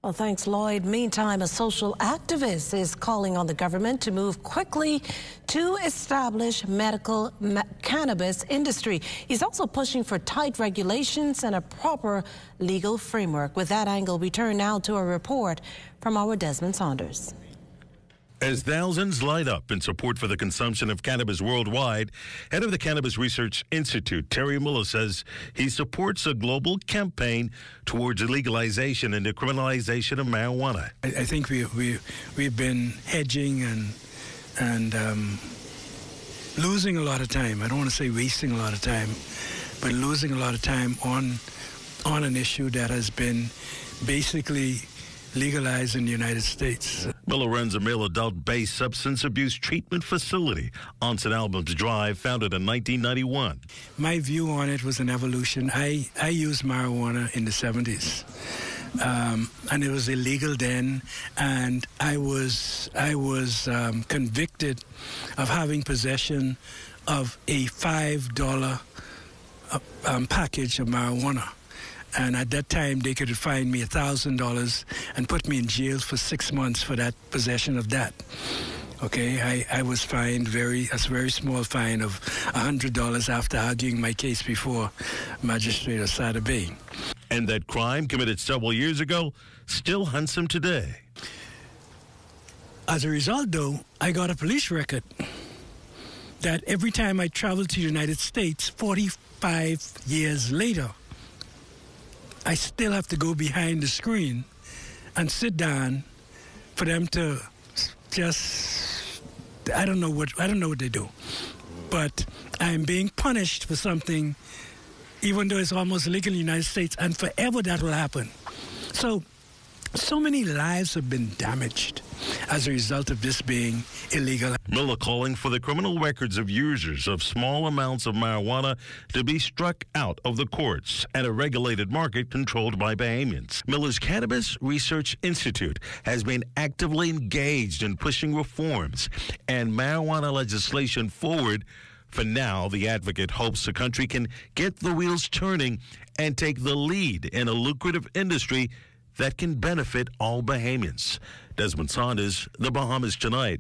Well, thanks, Lloyd. Meantime, a social activist is calling on the government to move quickly to establish medical cannabis industry. He's also pushing for tight regulations and a proper legal framework. With that angle, we turn now to a report from our Desmond Saunders. As thousands light up in support for the consumption of cannabis worldwide, head of the Cannabis Research Institute, Terry Miller, says he supports a global campaign towards the legalization and decriminalization of marijuana. I think we've been hedging and losing a lot of time. I don't want to say wasting a lot of time, but losing a lot of time on an issue that has been basically legalized in the United States. Miller runs a male adult-based substance abuse treatment facility on St. Albans Drive, founded in 1991. My view on it was an evolution. I used marijuana in the 70s, and it was illegal then, and I was convicted of having possession of a $5 package of marijuana. And at that time, they could fine me $1,000 and put me in jail for 6 months for that possession of that. Okay, I was fined a very small fine of $100 after arguing my case before Magistrate Osada Bay. And that crime, committed several years ago, still hunts him today. As a result, though, I got a police record that every time I traveled to the United States, 45 years later, I still have to go behind the screen and sit down for them to just, I don't know what they do. But I'm being punished for something, even though it's almost legal in the United States, and forever that will happen. So many lives have been damaged as a result of this being illegal. Miller calling for the criminal records of users of small amounts of marijuana to be struck out of the courts and a regulated market controlled by Bahamians. Miller's Cannabis Research Institute has been actively engaged in pushing reforms and marijuana legislation forward. For now, the advocate hopes the country can get the wheels turning and take the lead in a lucrative industry that can benefit all Bahamians. Desmond Saunders, The Bahamas Tonight.